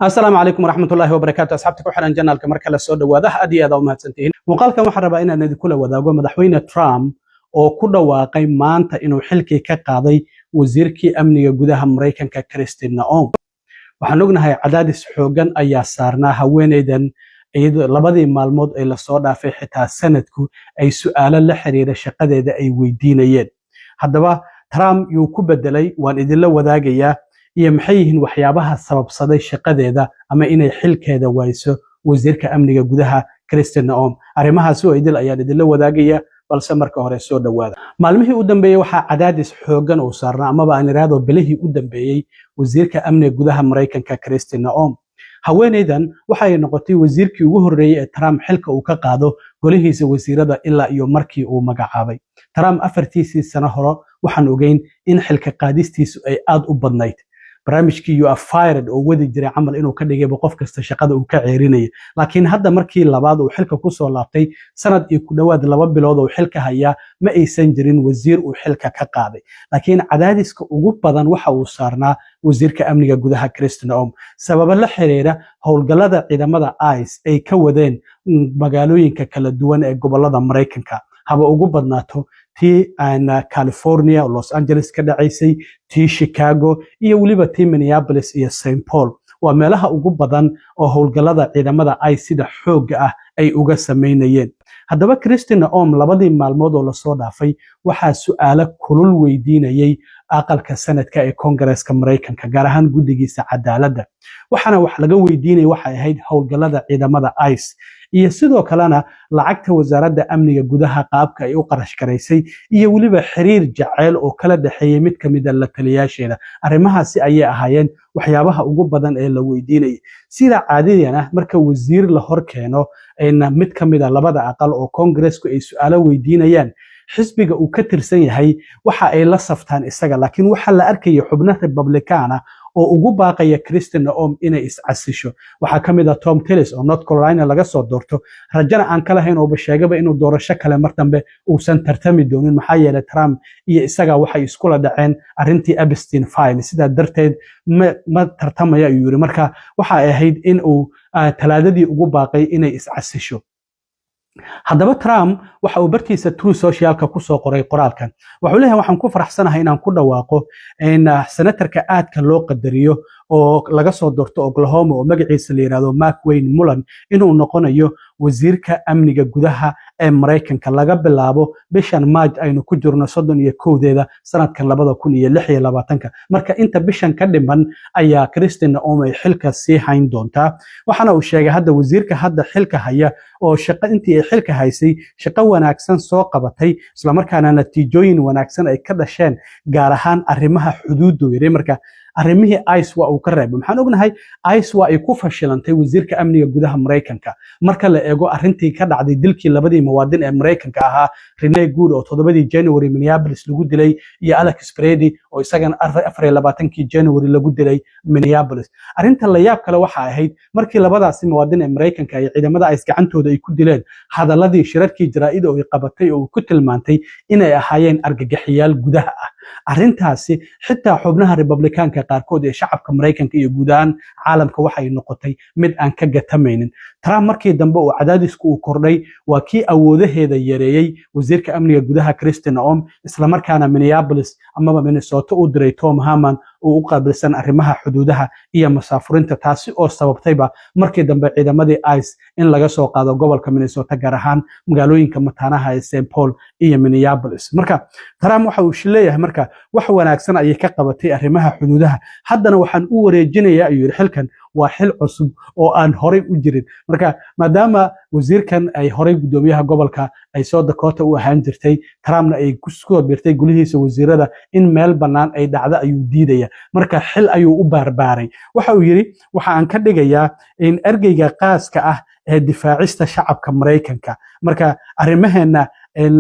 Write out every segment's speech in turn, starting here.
السلام عليكم ورحمة الله وبركاته. أصحابتك وحنا جنال كمركز السود وده أدي هذا وما تنتهين وقال كم حرب إن ندي كل وذا قوم مدحوين ترامب أو كل واقع ما أنت إنه حلكي كقاضي وزيركي أمني جودها أمريكا ككريستين نعوم وحنقولنا هاي عدد حوجن أي صارنا هوين إذن أيد لبدي معلومات إلى صودا في حتى سندكو أي سؤال لحرير الشقة إذا أي ويدين يد هذا ترامب يوكب الدلي وان إذن لو ذا جيا يمحيهن وحيابها السبب صدي الشقة إذا أما إني حلك هذا وايسو وزيرك أمني جودها كريستين نعوم أرمها سوء إذن أياد إذن لو ذا جيا balsamarka hore soo dhawaada maalmihii u dambeeyay waxa cadaadis xoogan oo saarnaa ama baan iraado bilihii u dambeeyay wasiirka amniga gudaha Mareykanka Kristi Noem haweeneydan waxay noqotay wasiirkii ugu horeeyay ee Trump xilka uu ka qaado golihiisa wasiirada ilaa iyo markii uu magacaabay Trump afartiisii sano hore waxaan ogeyn in xilka qaadistiisu ay aad u badnayd barnaamijkii you are fired oo wadi jiray camal inuu ka dhigay qof kasta shaqada uu ka ceerinayay laakiin hadda markii labaad uu xilka ku soo laabtay sanad iyo ku dhawaad 2 bilood oo xilka haya ma aysan jirin wasiir uu xilka ka qaaday laakiin cadaadiska ugu badan waxa uu saarnaa wasiirka amniga gudaha Kristi Noem sabab la xiriira howlgallada ciidamada ICE ay ka wadeen magaalooyinka kala duwan ee gobolada Mareykanka haba ugu badnaato tii California Los Angeles ka dhacaysay tii Chicago iyo waliba tii Minneapolis iyo St Paul waa meelaha ugu badan oo howlgallada ciidamada ay sida xoog ah ay uga sameynayeen haddaba Kristi Noem labadii maalmood oo la soo dhaafay waxa su'aalo kulul weydiinayay aqalka sanadka ee Congress-ka Mareykanka gaar ahaan guddigiisa cadaaladda waxana wax laga weydiinay waxa ahayd howlgallada ciidamada ICE iyo sidoo kalena lacagta wasaaradda amniga gudaha qaabka ay u qarash gareysay iyo waliba xiriir jacayl oo kala dhaxeeyay mid kamid ah la taliyaasheeda arrimahaasi ayay ahaayeen waxyaabaha ugu badan ee la weydiinay sida caadiyan ah marka wasiir la hor keeno mid kamid ah labada aqal oo Congress-ku ay su'aalo weydiinayaan xisbiga uu ka tirsan yahay waxa ay la saftaan isaga laakiin waxa la arkay xubnaha Republicana oo ugu baaqaya Kristi Noem inay iscasisho waxa kamid ah Tom Tillis oo North Carolina laga soo doorto rajana aan kala hayn oo basheegaba inuu doorasho kale mar dambe uusan tartami doonin maxaa yeelay Trump iyo isaga waxay isku la dhaceen arintii Epstein file sida darteed ma tartamaya ayuu yiri marka waxa ay ahayd in uu talaadadii ugu baaqay inay iscasisho haddaba Trump waxa uu bartiisa Truth Social-ka ku soo qoray qoraalkan wuxuu leeyahay waxaan ku faraxsanahay inaan ku dhawaaqo in senatorka aadka loo qadariyo oo laga soo doorto Oklahoma oo magaciisa la yiraahdo McWayne Mullen inuu noqonayo wasiirka amniga gudaha ee Mareykanka laga bilaabo bishan March aynu ku jirno 31deeda sanadkan 2026 marka inta bishan ka dhiman ayaa Kristi Noem ay xilka sii hayn doontaa waxana uu sheegay hadda wasiirka hadda xilka haya oo shaqo intii ay xilka haysay shaqo wanaagsan soo qabatay isla markaana natiijooyin wanaagsan ay ka dhasheen gaar ahaan arrimaha xuduudda weeray marka arrimihii ICE waa uu ka reebay maxaan ognahay ICE waa ay ku fashilantay wasiirka amniga gudaha Mareykanka marka la eego arrintii ka dhacday dilkii labadii muwaadin ee Mareykanka ahaa Rene Good oo 7 January Minneapolis lagu dilay iyo Alex Brady oo isagana 24 January lagu dilay Minneapolis arrinta la yaab kale waxa ahayd markii labadaasi muwaadin ee Mareykanka ay ciidamada ICE gacantooda ay ku dileen hadaladii shirarkii jaraa'id oo ay qabatay oo ku tilmaantay inay ahaayeen argagaxiyaal gudaha ah arrintaasi xitaa xubnaha Republicanka qaarkood ee shacabka Mareykanka iyo guud ahaan caalamka waxay noqotay mid aan ka gatamaynin Trump markii dambe oo cadaadisku uu kordhay waa kii awoodaheeda yareeyay wasiirka amniga gudaha Kristi Noem isla markaana Minneapolis ama Minnesota u diray Tom Harman oo u qaabilsan arrimaha xuduudaha iyo masaafurinta taasi oo sababtayba markii dambe ciidamadii ICE in laga soo qaado gobolka Minnesota gaar ahaan magaalooyinka mataanaha ee St Paul iyo Minneapolis marka Trump waxa uu leeyahay marka wax wanaagsan ay ka qabatay arrimaha xuduudaha haddana waxaan u wareejinayaa ayuu xilkan waa xil cusub oo aan horay u jirin marka maadaama wasiirkan ay horay gudoomiyaha gobolka ay soo Dakota u ahaan jirtay Trumpna ay ku soo biirtay gulihiisa wasiirada in meel banaan ay dhacdo ayuu diidaya marka xil ayuu u barbaaray waxa uu yiri waxa aan ka dhigayaa in ergeyga qaaska ah ee difaacista shacabka Mareykanka marka arrimaheena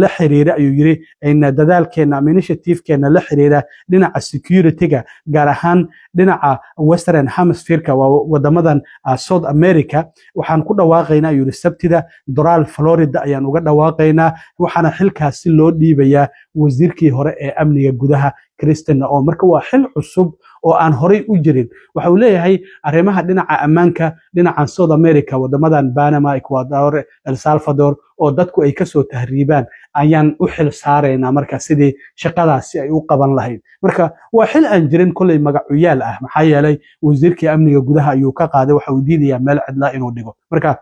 la xiriira ayuu yiri in dadaalkeena initiative-keena la xiriira dhinaca security-ga gaar ahaan dhinaca Western Hemisphere-ka wadamadan South America waxaan ku dhawaaqaynaa ayuu Sabtida Doral Florida ayaan uga dhawaaqaynaa waxaana xilkaasi loo dhiibayaa wasiirkii hore ee amniga gudaha Kristi Noem marka waa xil cusub oo aan horay u jirin waxa uu leeyahay arrimaha dhinaca ammaanka dhinacan South America wadamadan Panama Ecuador El Salvador oo dadku ay ka soo tahriibaan ayaan u xil saareynaa marka sidii shaqadaasi ay u qaban lahayd marka waa xil aan jirin kulay magacuyaal ah maxaa yeelay wasiirkii amniga gudaha ayuu ka qaaday waxa uu diidayaa meel cidla inuu dhigo marka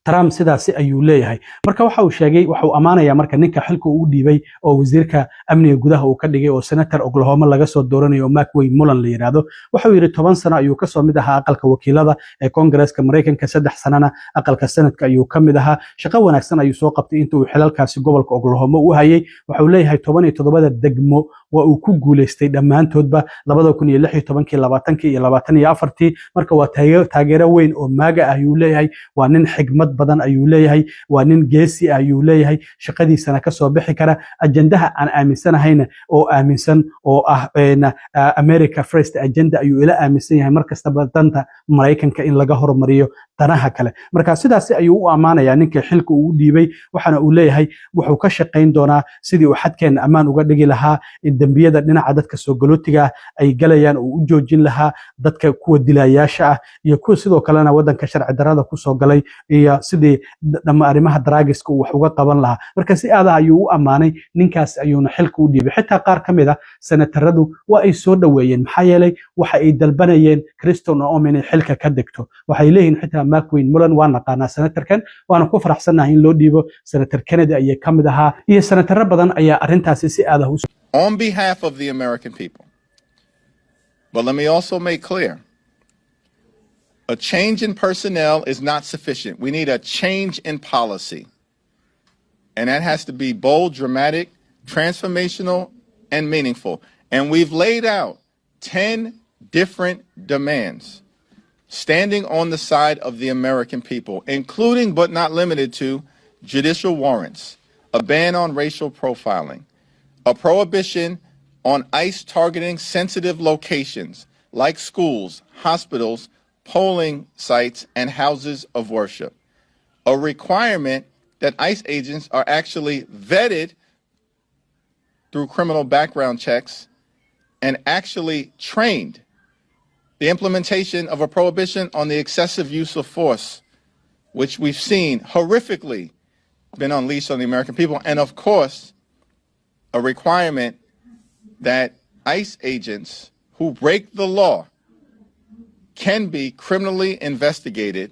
Trump sidaasi ayuu leeyahay marka waxa uu sheegay waxa uu amaanaya marka ninka xilka uu dhiibay oo wasiirka amniga gudaha uu ka dhigay oo senator Oklahoma laga soo dooranayo McWayne Mullen la yiraahdo waxa uu yiri 10 sano ayuu ka soo mid ahaa aqalka wakiilada ee Congress-ka Mareykanka 3 sanana aqalka Senate-ka ayuu ka mid ahaa shaqo wanaagsan ayuu soo qabtay inta uu xilalkaasi gobolka Oklahoma u hayay waxa uu leeyahay 17 degmo waa uu ku guuleystay dhamaantoodba 2016 20 iyo 24 marka waa taageero weyn oo maaga ah ayuu leeyahay waa nin xigmad badan ayuu leeyahay waa nin geesi ayuu leeyahay shaqadiisana ka soo bixi kara ajendaha aan aaminsanahayna oo aaminsan oo ah America First agenda ayuu ila aaminsan yahay markasta badanta Mareykanka in laga hormariyo danaha kale marka sidaas ayuu u amaanaya ninka xilka uu dhiibay waxana uu leeyahay wuxuu ka shaqeyn doonaa sidii uu xadkeena amaan uga dhigi lahaa in dambiyada dhinaca dadka soo galootiga ay galayaan oo u joojin lahaa dadka kuwa dilayaasha ah iyo kuwa sidoo kalena wadanka sharci darrada ku soo galay iyo sidii dhama arrimaha draagiska uu wax uga qaban lahaa marka si aad ayuu u amaanay ninkaas ayuuna xilka u dhiibay xitaa qaar kamid ah senataradu waa ay soo dhaweeyeen maxaa yeelay waxa ay dalbanayeen Kristen Noem inay xilka ka degto waxay leeyihiin xitaa McWayne Mullen waa naqaanaa senatarkan waana ku faraxsanahay in loo dhiibo senator Kennedy ayay kamid ahaa iyo senataro badan ayaa arintaasi si aad ah on behalf of the American people. But let me also make clear, a change in personnel is not sufficient. We need a change in policy. And that has to be bold, dramatic, transformational, and meaningful. And we've laid out 10 different demands standing on the side of the American people, including but not limited to judicial warrants, a ban on racial profiling, a prohibition on ICE targeting sensitive locations like schools, hospitals, polling sites, and houses of worship. A requirement that ICE agents are actually vetted through criminal background checks and actually trained. The implementation of a prohibition on the excessive use of force, which we've seen horrifically been unleashed on the American people. And of course, a requirement that ICE agents who break the law can be criminally investigated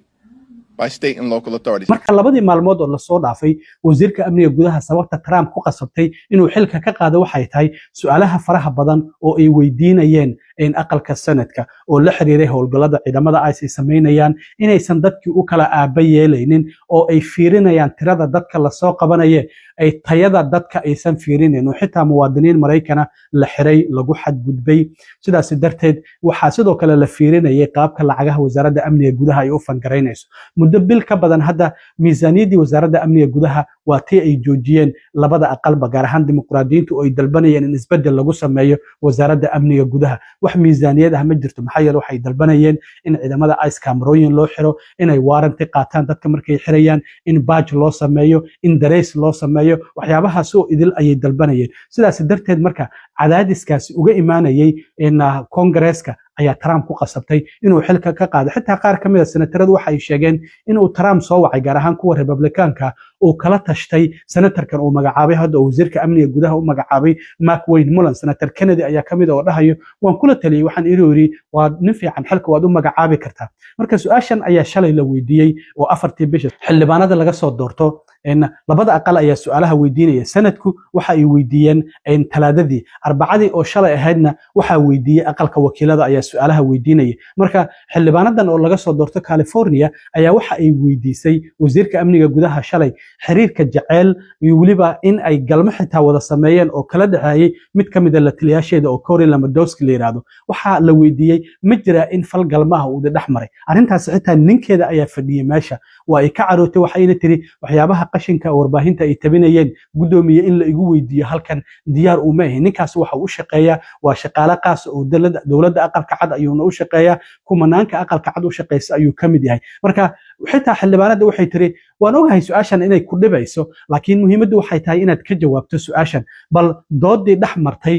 by state and local authorities. marka labadii maalmood oo la soo dhaafay wasiirka amniga gudaha sababta Trump ku qasabtay inuu xilka ka qaado waxay tahay su'aalaha faraha badan oo ay weydiinayeen in aqalka sanadka oo la xiriiray howlgallada ciidamada ICE ay sameynayaan inaysan dadkii u kala aaba yeelaynin oo ay fiirinayaan tirada dadka la soo qabanaya ay tayada dadka aysan fiirinayn oo xitaa muwaadiniin Mareykana la xiray lagu xadgudbay sidaas darteed waxa sidoo kale la fiirinayay qaabka lacagaha wasaaradda amniga gudaha ay u fangareynayso muddo bil ka badan hadda miisaaniyadii wasaaradda amniga gudaha waa tii ay joojiyeen labada aqalba gaar ahaan dimuqraadiyiintu oo ay dalbanayeen in isbedel lagu sameeyo wasaaradda amniga gudaha wax miisaaniyad ah ma jirto maxaa yeelay waxay dalbanayeen in ciidamada ICE kaamarooyin loo xiro inay waaranti qaataan dadka markay xirayaan in badge loo sameeyo in dareys loo sameeyo waxyaabahaas oo idil ayay dalbanayeen sidaas darteed marka cadaadiskaasi uga imaanayay in Congress-ka ayaa Trump ku qasabtay inuu xilka ka qaado xitaa qaar kamid ah senataradu waxay sheegeen inuu Trump soo wacay gaar ahaan kuwa Republicanka oo kala tashtay senatarkan uu magacaabay hadda wasiirka amniga gudaha u magacaabay McWayne Mullen senator Kennedy ayaa kamid ah oo dhahayo waan kula taliyay waxaan iri waa nin fiican xilka waad u magacaabi kartaa marka su'aashan ayaa shalay la weydiiyay oo 4 bisha xildhibaanada laga soo doorto in labada aqal ayaa su'aalaha weydiinaya sanadku waxa ay weydiiyeen in talaadadii arbacadii oo shalay ahaydna waxa weydiiyay aqalka wakiilada ayaa su'aalaha weydiinaya marka xildhibaanadan oo laga soo doorto California ayaa waxa ay weydiisay wasiirka amniga gudaha shalay xiriirka jaceyl iyo waliba in ay galmo xitaa wada sameeyeen oo kala dhaxayay mid kamid ah la taliyaasheeda oo Corey Lewandowski la yiraahdo waxa la weydiiyay ma jira in fal galmaha uu dhaxmaray arintaas xitaa ninkeeda ayaa fadhiyay meesha waa ay ka carootay waxayna tiri waxyaabaha qashinka warbaahinta ay tabinayeen gudoomiye in la igu weydiiyo halkan diyaar uma ahay ninkaas waxa uu shaqeeyaa waa shaqaale qaas oo dawladda aqalka cad ayuuna u shaqeeyaa kumanaanka aqalka cad u shaqeeysa ayuu kamid yahay marka xitaa xildhibaanada waxay tiri waan ogahay su'aashan inay ku dhibayso laakiin muhiimaddu waxay tahay inaad ka jawaabto su'aashan bal doodii dhaxmartay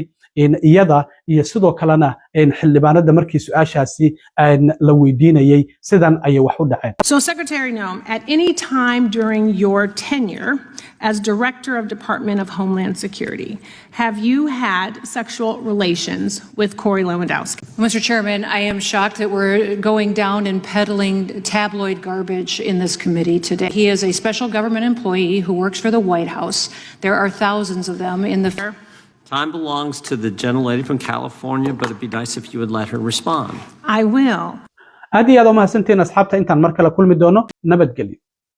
iyada iyo sidoo kalena xildhibaanada markii su'aashaasi la weydiinayay sidan ayay wax u dhaceen. So Secretary Noem, at any time during your tenure as Director of Department of Homeland Security, have you had sexual relations with Corey Lewandowski? Mr. Chairman, I am shocked that we're going down and peddling tabloid garbage in this committee today. He is a special government employee who works for the White House. There are thousands of them in the... Time belongs to the gentlelady from California, but it'd be nice if you would let her respond. I will. aad iyo aad u mahadsantihiin asxaabta intaan mar kale kulmi doono nabadgelyo.